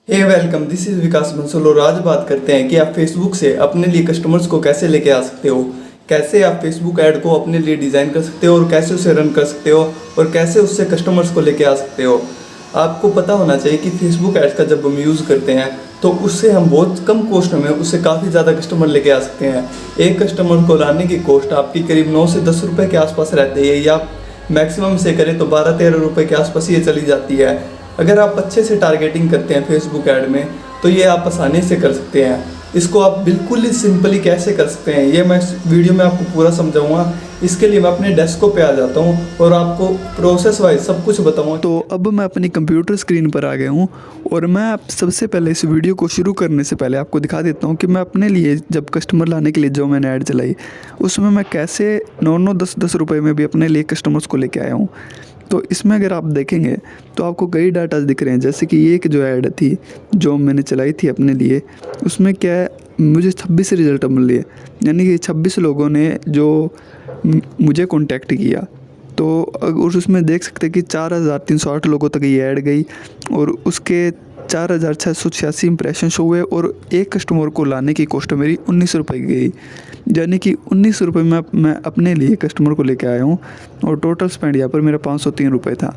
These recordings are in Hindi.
हे वेलकम, दिस इज विकास बंसल और आज बात करते हैं कि आप फेसबुक से अपने लिए कस्टमर्स को कैसे लेके आ सकते हो। कैसे आप फेसबुक ऐड को अपने लिए डिज़ाइन कर सकते हो और कैसे उसे रन कर सकते हो और कैसे उससे कस्टमर्स को लेके आ सकते हो। आपको पता होना चाहिए कि फेसबुक ऐड का जब हम यूज़ करते हैं तो उससे हम बहुत कम कॉस्ट में उससे काफ़ी ज़्यादा कस्टमर लेके आ सकते हैं। एक कस्टमर को लाने की कॉस्ट आपकी करीब 9 से 10 रुपये के आसपास रहती है, या मैक्सिमम से करें तो 12-13 रुपये के आसपास ये चली जाती है। अगर आप अच्छे से टारगेटिंग करते हैं फेसबुक ऐड में तो ये आप आसानी से कर सकते हैं। इसको आप बिल्कुल ही सिंपली कैसे कर सकते हैं ये मैं इस वीडियो में आपको पूरा समझाऊंगा। इसके लिए मैं अपने डेस्कटॉप पे आ जाता हूँ और आपको प्रोसेस वाइज सब कुछ बताऊंगा। तो अब मैं अपनी कंप्यूटर स्क्रीन पर आ गया हूँ और मैं आप सबसे पहले इस वीडियो को शुरू करने से पहले आपको दिखा देता हूँ कि मैं अपने लिए जब कस्टमर लाने के लिए जो मैंने ऐड चलाई उसमें मैं कैसे 9-9 10-10 रुपये में भी अपने लिए कस्टमर्स को लेके आया हूँ। तो इसमें अगर आप देखेंगे तो आपको कई डाटा दिख रहे हैं, जैसे कि एक जो ऐड थी जो मैंने चलाई थी अपने लिए, उसमें क्या है मुझे 26 रिजल्ट मिले, यानी कि 26 लोगों ने जो मुझे कांटेक्ट किया। तो और उसमें देख सकते हैं कि 4308 लोगों तक ये ऐड गई और उसके 4686 इंप्रेशन शो हुए और एक कस्टमर को लाने की कॉस्ट मेरी 19 रुपये की गई, यानी कि 19 रुपये में मैं अपने लिए कस्टमर को लेके आया हूँ और टोटल स्पेंड यहाँ पर मेरा 503 रुपये था।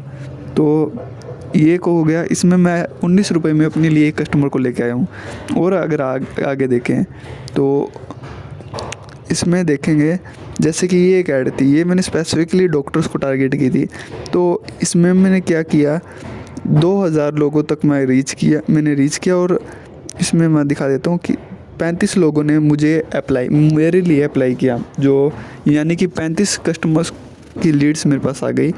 तो ये को हो गया, इसमें मैं 19 रुपये में अपने लिए एक कस्टमर को लेके आया हूँ। और अगर आगे देखें तो इसमें देखेंगे जैसे कि ये एक ऐड थी, ये मैंने स्पेसिफिकली डॉक्टर्स को टारगेट की थी। तो इसमें मैंने क्या किया, 2000 लोगों तक मैंने रीच किया और इसमें मैं दिखा देता हूँ कि 35 लोगों ने मेरे लिए अप्लाई किया, जो यानी कि 35 कस्टमर्स की लीड्स मेरे पास आ गई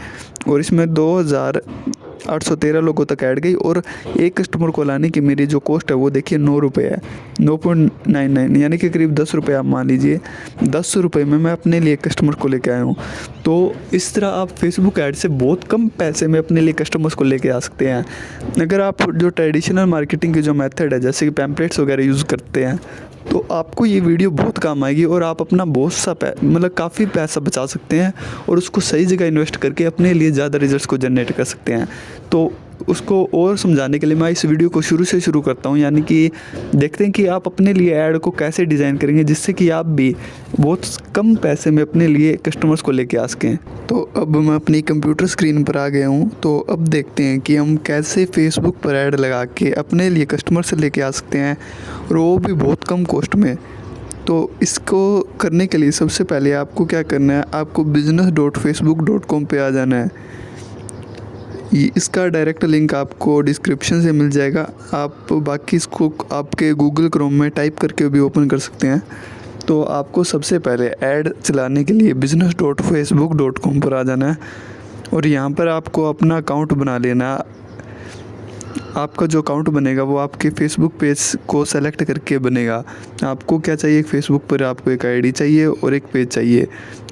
और इसमें 2813 लोगों तक ऐड गई और एक कस्टमर को लाने की मेरी जो कॉस्ट है वो देखिए 9 रुपये है, 9.99, यानी कि करीब 10 रुपये आप मान लीजिए। 10 रुपये में मैं अपने लिए कस्टमर को लेके आया हूँ। तो इस तरह आप फेसबुक ऐड से बहुत कम पैसे में अपने लिए कस्टमर्स को लेके आ सकते हैं। अगर आप जो ट्रेडिशनल मार्केटिंग की जो मेथड है जैसे कि पैम्पलेट्स वगैरह यूज़ करते हैं तो आपको ये वीडियो बहुत काम आएगी और आप अपना बहुत सा काफ़ी पैसा बचा सकते हैं और उसको सही जगह इन्वेस्ट करके अपने लिए ज़्यादा रिजल्ट्स को जनरेट कर सकते हैं। तो उसको और समझाने के लिए मैं इस वीडियो को शुरू करता हूँ, यानी कि देखते हैं कि आप अपने लिए ऐड को कैसे डिज़ाइन करेंगे जिससे कि आप भी बहुत कम पैसे में अपने लिए कस्टमर्स को लेके आ सकें। तो अब मैं अपनी कंप्यूटर स्क्रीन पर आ गया हूँ। तो अब देखते हैं कि हम कैसे फेसबुक पर ऐड लगा के अपने लिए कस्टमर से लेके आ सकते हैं और वो भी बहुत कम कॉस्ट में। तो इसको करने के लिए सबसे पहले आपको क्या करना है, आपको business.facebook.com पे आ जाना है। इसका डायरेक्ट लिंक आपको डिस्क्रिप्शन से मिल जाएगा। आप बाकी इसको आपके गूगल क्रोम में टाइप करके भी ओपन कर सकते हैं। तो आपको सबसे पहले ऐड चलाने के लिए business.facebook.com पर आ जाना है और यहाँ पर आपको अपना अकाउंट बना लेना। आपका जो अकाउंट बनेगा वो आपके फेसबुक पेज को सेलेक्ट करके बनेगा। आपको क्या चाहिए, फेसबुक पर आपको एक आईडी चाहिए और एक पेज चाहिए,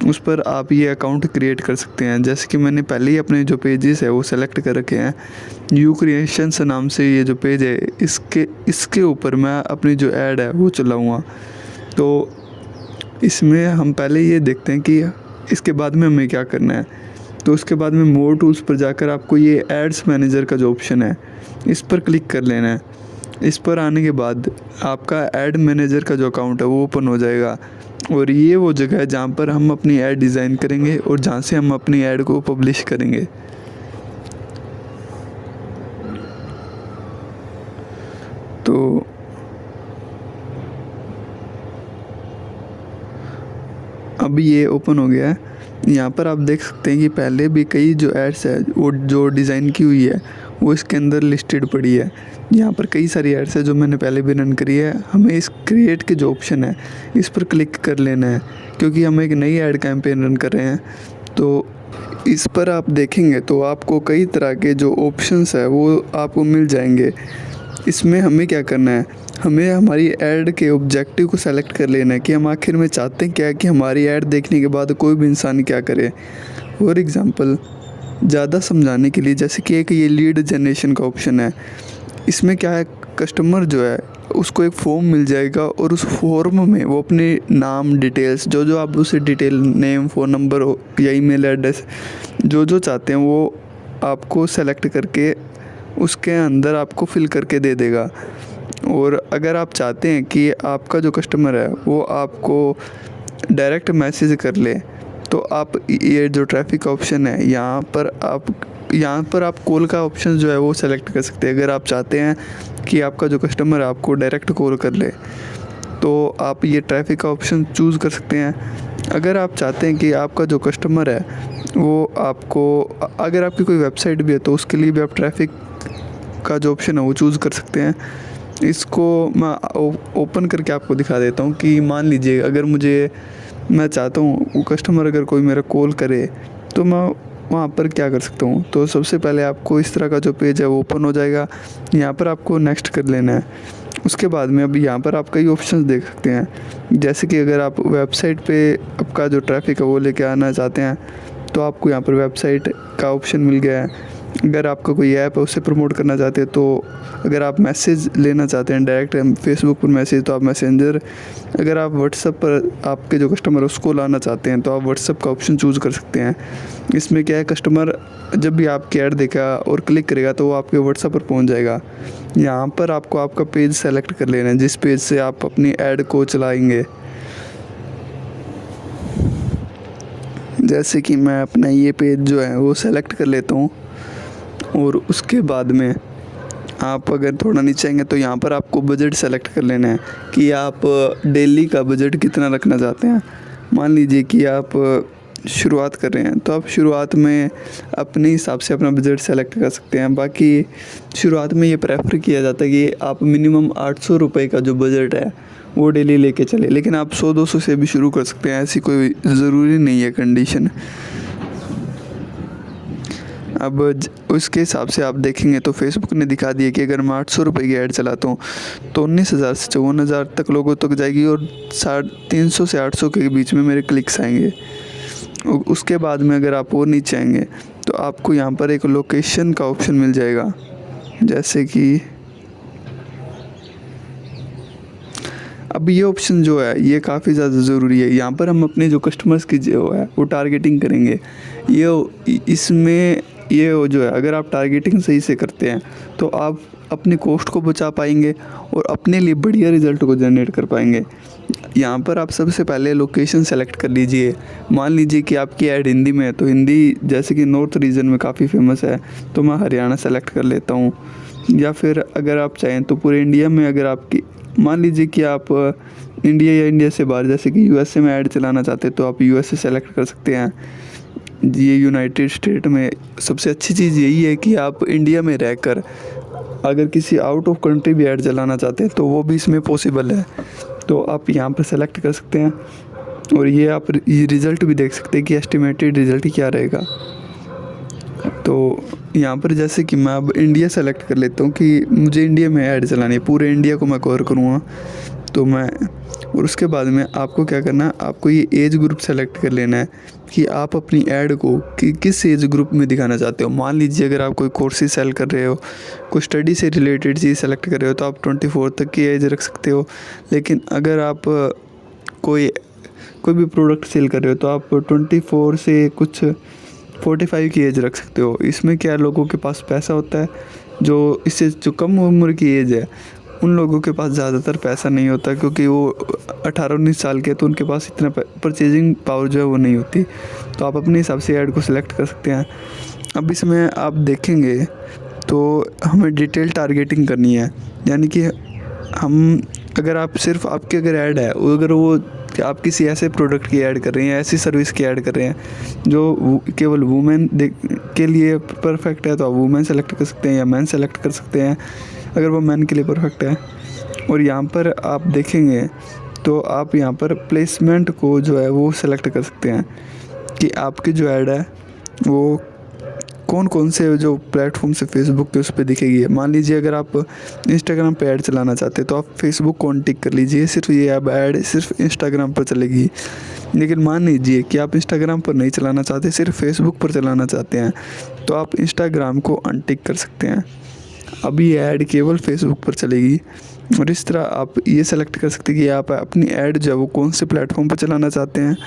उस पर आप ये अकाउंट क्रिएट कर सकते हैं। जैसे कि मैंने पहले ही अपने जो पेजेस है वो सेलेक्ट कर रखे हैं। यू क्रिएशंस नाम से ये जो पेज है इसके ऊपर मैं अपनी जो ऐड है वो चलाऊँगा। तो इसमें हम पहले ये देखते हैं कि इसके बाद में हमें क्या करना है। तो उसके बाद में मोर टूल्स पर जाकर आपको ये एड्स मैनेजर का जो ऑप्शन है इस पर क्लिक कर लेना है। इस पर आने के बाद आपका ऐड मैनेजर का जो अकाउंट है वो ओपन हो जाएगा और ये वो जगह है जहाँ पर हम अपनी ऐड डिज़ाइन करेंगे और जहाँ से हम अपनी ऐड को पब्लिश करेंगे। तो अब ये ओपन हो गया है। यहाँ पर आप देख सकते हैं कि पहले भी कई जो एड्स है वो जो डिज़ाइन की हुई है वो इसके अंदर लिस्टेड पड़ी है। यहाँ पर कई सारी एड्स है जो मैंने पहले भी रन करी है। हमें इस क्रिएट के जो ऑप्शन है इस पर क्लिक कर लेना है, क्योंकि हम एक नई ऐड कैंपेन रन कर रहे हैं। तो इस पर आप देखेंगे तो आपको कई तरह के जो ऑप्शंस है वो आपको मिल जाएंगे। इसमें हमें क्या करना है, हमें हमारी ऐड के ऑब्जेक्टिव को सेलेक्ट कर लेना है कि हम आखिर में चाहते हैं क्या है कि हमारी ऐड देखने के बाद कोई भी इंसान क्या करे। फॉर एग्ज़ाम्पल ज़्यादा समझाने के लिए, जैसे कि एक ये लीड जनरेशन का ऑप्शन है, इसमें क्या है कस्टमर जो है उसको एक फॉर्म मिल जाएगा और उस फॉर्म में वो अपने नाम डिटेल्स जो आप उसे डिटेल नेम, फ़ोन नंबर या ईमेल एड्रेस जो चाहते हैं वो आपको सेलेक्ट करके उसके अंदर आपको फिल करके दे देगा। और अगर आप चाहते हैं कि आपका जो कस्टमर है वो आपको डायरेक्ट मैसेज कर ले, तो आप ये जो ट्रैफिक का ऑप्शन है यहाँ पर आप कॉल का ऑप्शन जो है वो सेलेक्ट कर सकते हैं। अगर आप चाहते हैं कि आपका जो कस्टमर है आपको डायरेक्ट कॉल कर ले, तो आप ये ट्रैफिक का ऑप्शन चूज़ कर सकते हैं। अगर आप चाहते हैं कि आपका जो कस्टमर है वो आपको, अगर आपकी कोई वेबसाइट भी है तो उसके लिए भी आप ट्रैफिक का जो ऑप्शन है वो चूज़ कर सकते हैं। इसको मैं ओपन करके आपको दिखा देता हूँ कि मान लीजिए अगर मैं चाहता हूँ वो कस्टमर अगर कोई मेरा कॉल करे तो मैं वहाँ पर क्या कर सकता हूँ। तो सबसे पहले आपको इस तरह का जो पेज है वो ओपन हो जाएगा। यहाँ पर आपको नेक्स्ट कर लेना है। उसके बाद में अब यहाँ पर आप कई ऑप्शंस देख सकते हैं, जैसे कि अगर आप वेबसाइट पे आपका जो ट्रैफिक है वो लेके आना चाहते हैं तो आपको यहाँ पर वेबसाइट का ऑप्शन मिल गया है। अगर आपका कोई ऐप है उसे प्रमोट करना चाहते हैं, तो अगर आप मैसेज लेना चाहते हैं डायरेक्ट फेसबुक पर मैसेज, तो आप मैसेंजर, अगर आप व्हाट्सएप पर आपके जो कस्टमर है उसको लाना चाहते हैं तो आप व्हाट्सएप का ऑप्शन चूज़ कर सकते हैं। इसमें क्या है, कस्टमर जब भी आपकी ऐड देखेगा और क्लिक करेगा तो वो आपके व्हाट्सएप पर पहुंच जाएगा। यहाँ पर आपको आपका पेज सेलेक्ट कर लेना है जिस पेज से आप अपनी ऐड को चलाएंगे। जैसे कि मैं अपना ये पेज जो है वो सेलेक्ट कर लेता हूँ, और उसके बाद में आप अगर थोड़ा नीचे आएंगे तो यहाँ पर आपको बजट सेलेक्ट कर लेना है कि आप डेली का बजट कितना रखना चाहते हैं। मान लीजिए कि आप शुरुआत कर रहे हैं तो आप शुरुआत में अपने हिसाब से अपना बजट सेलेक्ट कर सकते हैं। बाकी शुरुआत में ये प्रेफर किया जाता है कि आप मिनिमम 800 रुपये का जो बजट है वो डेली लेके चले, लेकिन आप 100-200 से भी शुरू कर सकते हैं, ऐसी कोई ज़रूरी नहीं है कंडीशन। अब उसके हिसाब से आप देखेंगे तो फेसबुक ने दिखा दिया कि अगर मैं 800 रुपये की ऐड चलाता हूँ तो 19,000 से 54,000 तक लोगों तक जाएगी और 350 से 800 के बीच में मेरे क्लिक्स आएंगे। उसके बाद में अगर आप और नीचे आएंगे तो आपको यहाँ पर एक लोकेशन का ऑप्शन मिल जाएगा, जैसे कि अब ये ऑप्शन जो है ये काफ़ी ज़्यादा ज़रूरी है। यहाँ पर हम अपने जो कस्टमर्स की जो है वो टारगेटिंग करेंगे। इसमें ये जो है अगर आप टारगेटिंग सही से करते हैं तो आप अपनी कॉस्ट को बचा पाएंगे और अपने लिए बढ़िया रिज़ल्ट को जनरेट कर पाएंगे। यहाँ पर आप सबसे पहले लोकेशन सेलेक्ट कर लीजिए। मान लीजिए कि आपकी ऐड हिंदी में है तो हिंदी जैसे कि नॉर्थ रीजन में काफ़ी फेमस है तो मैं हरियाणा सेलेक्ट कर लेता हूँ। या फिर अगर आप चाहें तो पूरे इंडिया में, अगर आपकी मान लीजिए कि आप इंडिया या इंडिया से बाहर जैसे कि यूएसए में ऐड चलाना चाहते हैं तो आप यूएसए सेलेक्ट कर सकते हैं। ये यूनाइटेड स्टेट में सबसे अच्छी चीज़ यही है कि आप इंडिया में रहकर अगर किसी आउट ऑफ कंट्री भी ऐड चलाना चाहते हैं तो वो भी इसमें पॉसिबल है। तो आप यहाँ पर सेलेक्ट कर सकते हैं और ये आप ये रिज़ल्ट भी देख सकते हैं कि एस्टिमेटेड रिज़ल्ट क्या रहेगा। तो यहाँ पर जैसे कि मैं अब इंडिया सेलेक्ट कर लेता हूँ कि मुझे इंडिया में ऐड चलानी है, पूरे इंडिया को मैं कवर करूँगा तो मैं, और उसके बाद में आपको क्या करना है, आपको ये एज ग्रुप सेलेक्ट कर लेना है कि आप अपनी ऐड को किस एज ग्रुप में दिखाना चाहते हो। मान लीजिए अगर आप कोई कोर्सेज सेल कर रहे हो, कोई स्टडी से रिलेटेड चीज़ सेलेक्ट कर रहे हो तो आप 24 तक की एज रख सकते हो। लेकिन अगर आप कोई भी प्रोडक्ट सेल कर रहे हो तो आप 24 से कुछ 45 की एज रख सकते हो। इसमें क्या लोगों के पास पैसा होता है, जो इससे जो कम उम्र की एज है उन लोगों के पास ज़्यादातर पैसा नहीं होता क्योंकि वो 18-19 साल के, तो उनके पास इतना परचेजिंग पावर जो है वो नहीं होती। तो आप अपने हिसाब से ऐड को सिलेक्ट कर सकते हैं। अब इसमें आप देखेंगे तो हमें डिटेल टारगेटिंग करनी है, यानी कि हम अगर आप सिर्फ आपकी अगर ऐड है अगर वो आप किसी ऐसे प्रोडक्ट की ऐड कर रहे हैं, ऐसी सर्विस की ऐड कर रहे हैं जो केवल वुमेन के लिए परफेक्ट है तो आप वुमेन सेलेक्ट कर सकते हैं या मैन सेलेक्ट कर सकते हैं अगर वो मैन के लिए परफेक्ट है। और यहाँ पर आप देखेंगे तो आप यहाँ पर प्लेसमेंट को जो है वो सेलेक्ट कर सकते हैं कि आपकी जो ऐड है वो कौन कौन से जो प्लेटफॉर्म से फेसबुक पे उस पर दिखेगी। मान लीजिए अगर आप इंस्टाग्राम पे ऐड चलाना चाहते हैं तो आप फेसबुक को अनटिक कर लीजिए, सिर्फ ये अब ऐड सिर्फ इंस्टाग्राम पर चलेगी। लेकिन मान लीजिए कि आप इंस्टाग्राम पर नहीं चलाना चाहते, सिर्फ फेसबुक पर चलाना चाहते हैं तो आप इंस्टाग्राम को अनटिक कर सकते हैं। अभी ये ऐड केवल फेसबुक पर चलेगी। और इस तरह आप ये सेलेक्ट कर सकते हैं कि आप अपनी ऐड जो है वो कौन से प्लेटफॉर्म पर चलाना चाहते हैं।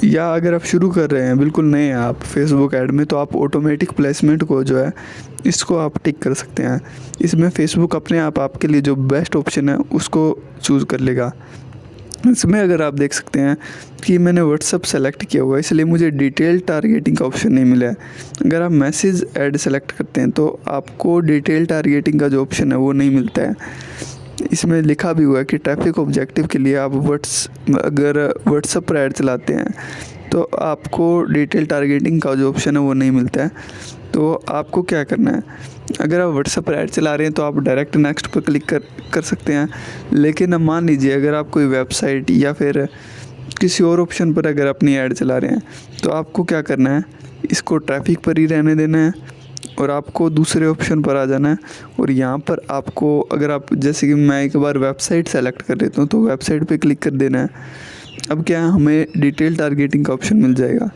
या अगर आप शुरू कर रहे हैं, बिल्कुल नए हैं आप फेसबुक ऐड में, तो आप ऑटोमेटिक प्लेसमेंट को जो है इसको आप टिक कर सकते हैं। इसमें फेसबुक अपने आप आपके लिए जो बेस्ट ऑप्शन है उसको चूज़ कर लेगा। इसमें अगर आप देख सकते हैं कि मैंने व्हाट्सअप सेलेक्ट किया हुआ है, इसलिए मुझे डिटेल टारगेटिंग का ऑप्शन नहीं मिला है। अगर आप मैसेज ऐड सेलेक्ट करते हैं तो आपको डिटेल टारगेटिंग का जो ऑप्शन है वो नहीं मिलता है। इसमें लिखा भी हुआ है कि ट्रैफिक ऑब्जेक्टिव के लिए आप अगर व्हाट्सअप पर ऐड चलाते हैं तो आपको डिटेल टारगेटिंग का जो ऑप्शन है वो नहीं मिलता है। तो आपको क्या करना है, अगर आप व्हाट्सएप पर ऐड चला रहे हैं तो आप डायरेक्ट नेक्स्ट पर क्लिक कर सकते हैं। लेकिन अब मान लीजिए अगर आप कोई वेबसाइट या फिर किसी और ऑप्शन पर अगर अपनी ऐड चला रहे हैं तो आपको क्या करना है, इसको ट्रैफिक पर ही रहने देना है और आपको दूसरे ऑप्शन पर आ जाना है। और यहाँ पर आपको, अगर आप, जैसे कि मैं एक बार वेबसाइट सेलेक्ट कर लेता हूँ तो वेबसाइट पे क्लिक कर देना है। अब क्या है, हमें डिटेल टारगेटिंग का ऑप्शन मिल जाएगा।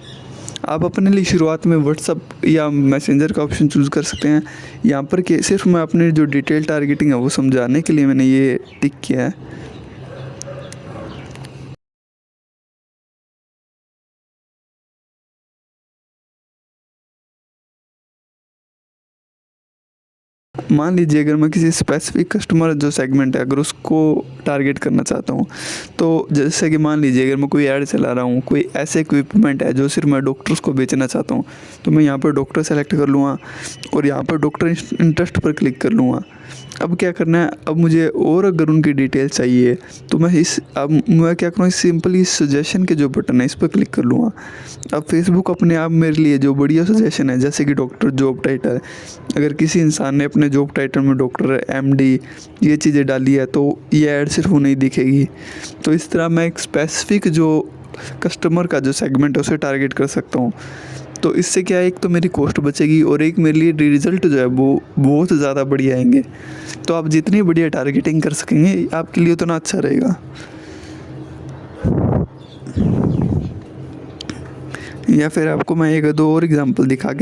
आप अपने लिए शुरुआत में व्हाट्सअप या मैसेंजर का ऑप्शन चूज़ कर सकते हैं। यहाँ पर कि सिर्फ मैं अपने जो डिटेल टारगेटिंग है वो समझाने के लिए मैंने ये टिक किया है। मान लीजिए अगर मैं किसी स्पेसिफिक कस्टमर जो सेगमेंट है अगर उसको टारगेट करना चाहता हूँ, तो जैसे कि मान लीजिए अगर मैं कोई ऐड चला रहा हूँ, कोई ऐसे इक्विपमेंट है जो सिर्फ मैं डॉक्टर्स को बेचना चाहता हूँ, तो मैं यहाँ पर डॉक्टर सेलेक्ट कर लूँगा और यहाँ पर डॉक्टर इंटरेस्ट पर क्लिक कर लूँगा। अब क्या करना है, अब मुझे और अगर उनकी डिटेल चाहिए तो अब मैं क्या करूँ, सिंपली सजेशन के जो बटन है इस पर क्लिक कर लूँगा। अब फेसबुक अपने आप मेरे लिए जो बढ़िया सजेशन है, जैसे कि डॉक्टर जॉब टाइटल, अगर किसी इंसान ने अपने जॉब टाइटल में डॉक्टर, एमडी ये चीज़ें डाली है तो ये ऐड सिर्फ उन्हें दिखेगी। तो इस तरह मैं एक स्पेसिफिक जो कस्टमर का जो सेगमेंट है उसे टारगेट कर सकता हूँ। तो इससे क्या है, एक तो मेरी कॉस्ट बचेगी और एक मेरे लिए रिज़ल्ट जो है वो बहुत ज़्यादा बढ़िया आएंगे। तो आप जितनी बढ़िया टारगेटिंग कर सकेंगे आपके लिए उतना अच्छा रहेगा। या फिर आपको मैं एक दो और एग्जांपल दिखा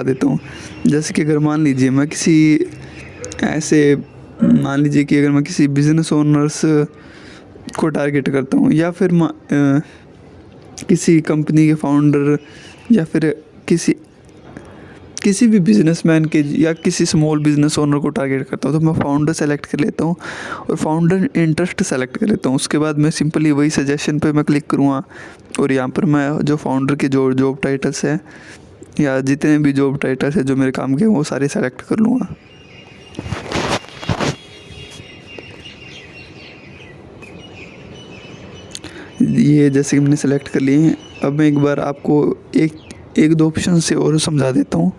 देता हूँ। जैसे कि अगर मान लीजिए मैं मान लीजिए कि अगर मैं किसी बिज़नेस ओनर्स को टारगेट करता हूँ या फिर किसी कंपनी के फाउंडर या फिर किसी भी बिजनेसमैन के या किसी स्मॉल बिजनेस ओनर को टारगेट करता हूँ, तो मैं फाउंडर सेलेक्ट कर लेता हूँ और फाउंडर इंटरेस्ट सेलेक्ट कर लेता हूँ। उसके बाद मैं सिंपली वही सजेशन पे मैं क्लिक करूँगा और यहाँ पर मैं जो फाउंडर के जो जॉब टाइटल्स हैं या जितने भी जॉब टाइटल्स हैं जो मेरे काम के वो सारे सेलेक्ट कर लूँगा। ये जैसे कि मैंने सेलेक्ट कर लिए हैं। अब मैं एक बार आपको एक दो ऑप्शन से और समझा देता हूँ।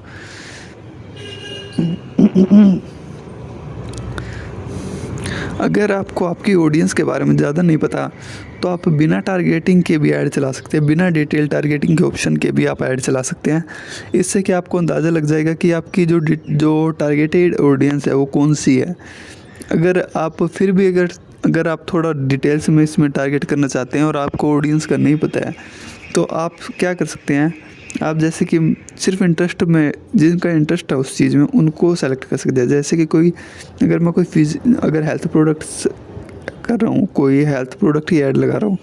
अगर आपको आपकी ऑडियंस के बारे में ज़्यादा नहीं पता तो आप बिना टारगेटिंग के भी ऐड चला सकते हैं, बिना डिटेल टारगेटिंग के ऑप्शन के भी आप ऐड चला सकते हैं। इससे क्या आपको अंदाज़ा लग जाएगा कि आपकी जो टारगेटेड ऑडियंस है वो कौन सी है। अगर आप फिर भी अगर आप थोड़ा डिटेल्स में इसमें टारगेट करना चाहते हैं और आपको ऑडियंस का नहीं पता है तो आप क्या कर सकते हैं, आप जैसे कि सिर्फ इंटरेस्ट में, जिनका इंटरेस्ट है उस चीज़ में उनको सेलेक्ट कर सकते हैं। जैसे कि अगर मैं अगर हेल्थ प्रोडक्ट्स कर रहा हूँ, कोई हेल्थ प्रोडक्ट ही ऐड लगा रहा हूँ,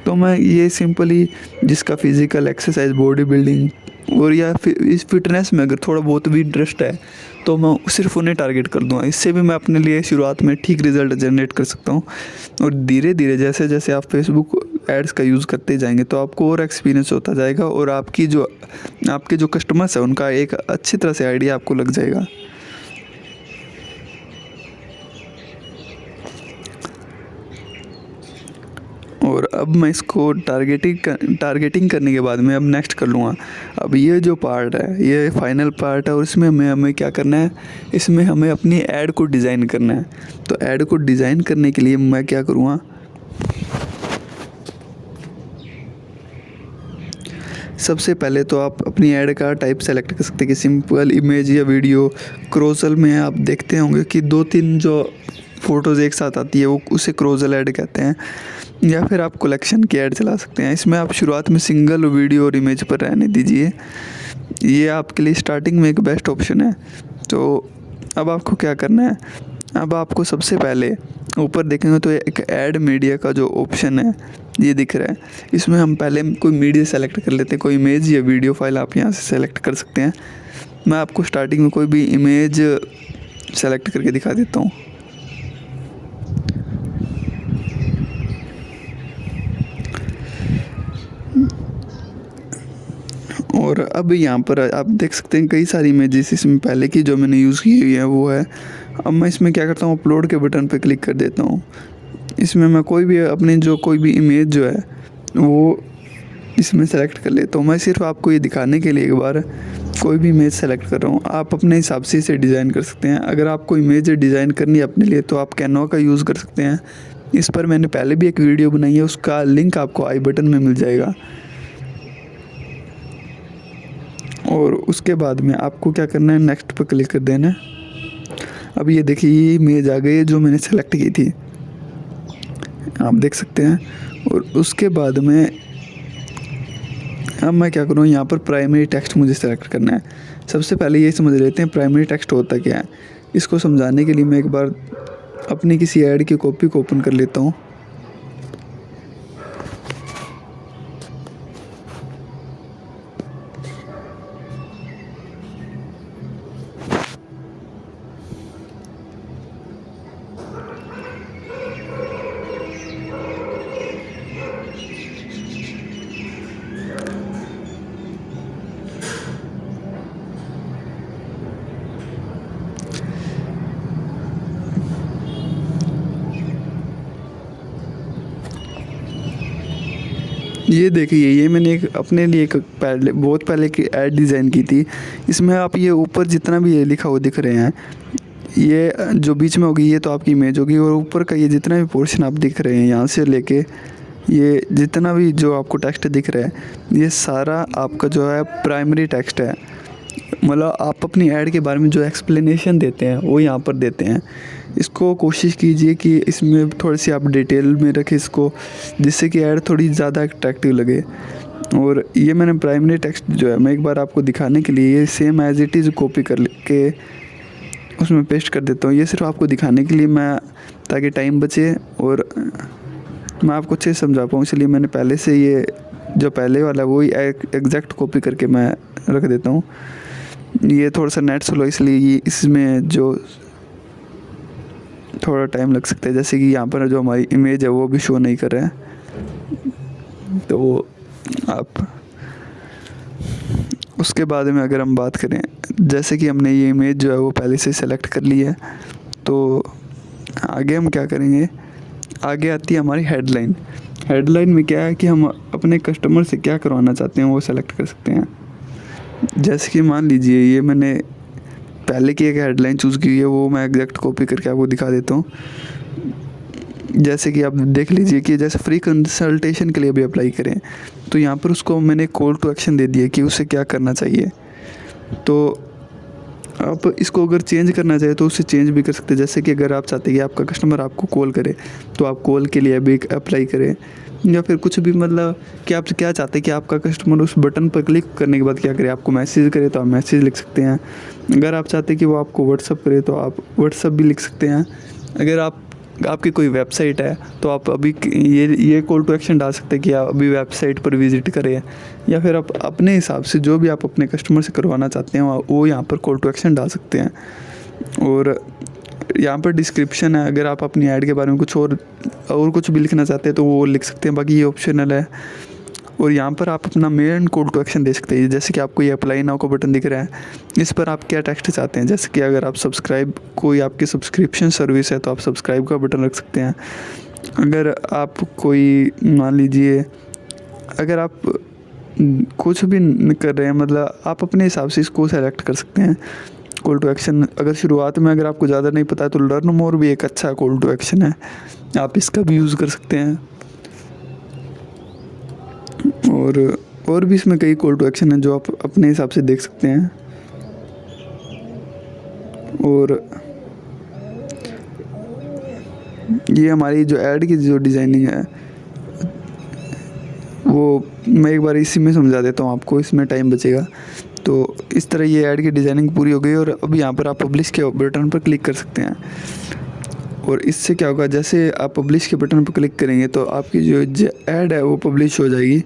तो मैं ये सिंपली जिसका फिज़िकल एक्सरसाइज, बॉडी बिल्डिंग और या फिर इस फिटनेस में अगर थोड़ा बहुत भी इंटरेस्ट है तो मैं सिर्फ उन्हें टारगेट कर दूँगा। इससे भी मैं अपने लिए शुरुआत में ठीक रिज़ल्ट जनरेट कर सकता हूँ और धीरे धीरे जैसे जैसे आप फेसबुक एड्स का यूज़ करते जाएंगे तो आपको और एक्सपीरियंस होता जाएगा और आपके जो कस्टमर्स हैं उनका एक अच्छी तरह से आइडिया आपको लग जाएगा। और अब मैं इसको टारगेटिंग करने के बाद मैं अब नेक्स्ट कर लूँगा। अब ये जो पार्ट है ये फाइनल पार्ट है और इसमें हमें क्या करना है, इसमें हमें अपनी ऐड को डिज़ाइन करना है। तो ऐड को डिज़ाइन करने के लिए मैं क्या करूँगा, सबसे पहले तो आप अपनी ऐड का टाइप सेलेक्ट कर सकते हैं कि सिंपल इमेज या वीडियो। क्रोजल में आप देखते होंगे कि 2-3 जो फ़ोटोज़ एक साथ आती है वो उसे क्रोजल ऐड कहते हैं। या फिर आप कलेक्शन की ऐड चला सकते हैं। इसमें आप शुरुआत में सिंगल वीडियो और इमेज पर रहने दीजिए, ये आपके लिए स्टार्टिंग में एक बेस्ट ऑप्शन है। तो अब आपको क्या करना है, अब आपको सबसे पहले ऊपर देखेंगे तो एक ऐड मीडिया का जो ऑप्शन है ये दिख रहा है। इसमें हम पहले कोई मीडिया सेलेक्ट कर लेते हैं, कोई इमेज या वीडियो फाइल आप यहाँ से सेलेक्ट कर सकते हैं। मैं आपको स्टार्टिंग में कोई भी इमेज सेलेक्ट करके दिखा देता हूँ। और अब यहाँ पर आप देख सकते हैं कई सारी इमेजेस इसमें पहले की जो मैंने यूज़ की हुई है वो है। अब मैं इसमें क्या करता हूँ, अपलोड के बटन पर क्लिक कर देता हूँ। इसमें मैं कोई भी अपनी जो कोई भी इमेज जो है वो इसमें सेलेक्ट कर लेता हूँ। मैं सिर्फ आपको ये दिखाने के लिए एक बार कोई भी इमेज सेलेक्ट कर रहा हूँ। आप अपने हिसाब से इसे डिज़ाइन कर सकते हैं। अगर आपको इमेज डिज़ाइन करनी है अपने लिए तो आप कैनवा का यूज़ कर सकते हैं। इस पर मैंने पहले भी एक वीडियो बनाई है, उसका लिंक आपको आई बटन में मिल जाएगा। और उसके बाद में आपको क्या करना है, नेक्स्ट पर क्लिक कर देना है। अब ये देखिए ये इमेज आ गई है जो मैंने सेलेक्ट की थी, आप देख सकते हैं। और उसके बाद में अब मैं क्या करूँ, यहाँ पर प्राइमरी टेक्स्ट मुझे सेलेक्ट करना है। सबसे पहले ये समझ लेते हैं प्राइमरी टेक्स्ट होता क्या है। इसको समझाने के लिए मैं एक बार अपनी किसी ऐड की कॉपी को ओपन कर लेता हूँ। ये देखिए ये मैंने एक अपने लिए एक पहले बहुत पहले की ऐड डिज़ाइन की थी। इसमें आप ये ऊपर जितना भी ये लिखा हुआ दिख रहे हैं, ये जो बीच में होगी ये तो आपकी इमेज होगी। और ऊपर का ये जितना भी पोर्शन आप दिख रहे हैं यहाँ से लेके ये जितना भी जो आपको टेक्स्ट दिख रहा है ये सारा आपका जो है प्राइमरी टेक्स्ट है। मतलब आप अपनी ऐड के बारे में जो एक्सप्लेनेशन देते हैं वो यहाँ पर देते हैं। इसको कोशिश कीजिए कि इसमें थोड़ी सी आप डिटेल में रखें इसको, जिससे कि ऐड थोड़ी ज़्यादा अट्रैक्टिव लगे। और ये मैंने प्राइमरी टेक्स्ट जो है मैं एक बार आपको दिखाने के लिए ये same as it is copy कर के उसमें पेस्ट कर देता हूँ। ये सिर्फ आपको दिखाने के लिए मैं, ताकि टाइम बचे और मैं आपको अच्छे से समझा पाऊँ, इसलिए मैंने पहले से ये जो पहले वाला वही एग्जैक्ट कॉपी करके मैं रख देता हूँ। ये थोड़ा सा नेट स्लो इसलिए ये इसमें जो थोड़ा टाइम लग सकता है, जैसे कि यहाँ पर जो हमारी इमेज है वो भी शो नहीं कर रहा है। तो आप उसके बाद में अगर हम बात करें, जैसे कि हमने ये इमेज जो है वो पहले से सेलेक्ट कर ली है, तो आगे हम क्या करेंगे, आगे आती है हमारी हेडलाइन। हेडलाइन में क्या है कि हम अपने कस्टमर से क्या करवाना चाहते हैं वो सेलेक्ट कर सकते हैं। जैसे कि मान लीजिए ये मैंने पहले की एक हेडलाइन चूज़ की है, वो मैं एग्जैक्ट कॉपी करके आपको दिखा देता हूँ। जैसे कि आप देख लीजिए कि जैसे फ्री कंसल्टेशन के लिए भी अप्लाई करें तो यहाँ पर उसको मैंने कॉल टू एक्शन दे दिया कि उसे क्या करना चाहिए। तो आप इसको अगर चेंज करना चाहे तो उसे चेंज भी कर सकते हैं। जैसे कि अगर आप चाहते हैं कि आपका कस्टमर आपको कॉल करे तो आप कॉल के लिए भी अप्लाई करें, या फिर कुछ भी मतलब कि आप क्या चाहते हैं कि आपका कस्टमर उस बटन पर क्लिक करने के बाद क्या करे, आपको मैसेज करे तो आप मैसेज लिख सकते हैं। अगर आप चाहते हैं कि वो आपको व्हाट्सअप करे तो आप व्हाट्सअप भी लिख सकते हैं। अगर आपकी कोई वेबसाइट है तो आप अभी ये कॉल टू एक्शन डाल सकते हैं कि आप अभी वेबसाइट पर विज़िट करें, या फिर आप अपने हिसाब से जो भी आप अपने कस्टमर से करवाना चाहते हैं वो यहाँ पर कॉल टू एक्शन डाल सकते हैं। और यहाँ पर डिस्क्रिप्शन है, अगर आप अपनी ऐड के बारे में कुछ और कुछ भी लिखना चाहते हैं तो वो लिख सकते हैं, बाकी ये ऑप्शनल है। और यहाँ पर आप अपना मेन कॉल टू एक्शन दे सकते हैं। जैसे कि आपको ये अप्लाई नाउ का बटन दिख रहा है, इस पर आप क्या टेक्स्ट चाहते हैं। जैसे कि अगर आप सब्सक्राइब, कोई आपकी सब्सक्रिप्शन सर्विस है तो आप सब्सक्राइब का बटन रख सकते हैं। अगर आप कोई मान लीजिए अगर आप कुछ भी कर रहे हैं, मतलब आप अपने हिसाब से इसको सेलेक्ट कर सकते हैं कॉल टू एक्शन। अगर शुरुआत में अगर आपको ज़्यादा नहीं पता है तो लर्न मोर भी एक अच्छा कॉल टू एक्शन है, आप इसका भी यूज़ कर सकते हैं। और भी इसमें कई कॉल टू एक्शन हैं जो आप अपने हिसाब से देख सकते हैं। और ये हमारी जो ऐड की जो डिज़ाइनिंग है वो मैं एक बार इसी में समझा देता हूँ आपको, इसमें टाइम बचेगा। तो इस तरह ये ऐड की डिज़ाइनिंग पूरी हो गई और अब यहाँ पर आप पब्लिश के बटन पर क्लिक कर सकते हैं। और इससे क्या होगा, जैसे आप पब्लिश के बटन पर क्लिक करेंगे तो आपकी जो ऐड है वो पब्लिश हो जाएगी।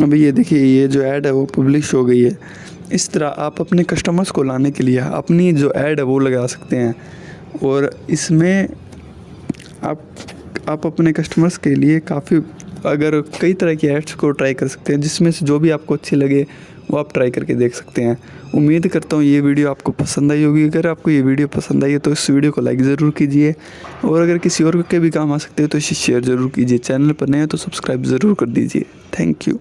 अभी ये देखिए, ये जो ऐड है वो पब्लिश हो गई है। इस तरह आप अपने कस्टमर्स को लाने के लिए अपनी जो ऐड है वो लगा सकते हैं, और इसमें आप अपने कस्टमर्स के लिए काफ़ी अगर कई तरह की एड्स को ट्राई कर सकते हैं, जिसमें से जो भी आपको अच्छी लगे वो आप ट्राई करके देख सकते हैं। उम्मीद करता हूँ ये वीडियो आपको पसंद आई होगी। अगर आपको ये वीडियो पसंद आई है तो इस वीडियो को लाइक ज़रूर कीजिए, और अगर किसी और के भी काम आ सकते हैं तो इसे शेयर ज़रूर कीजिए। चैनल पर नए हैं तो सब्सक्राइब ज़रूर कर दीजिए। Thank you.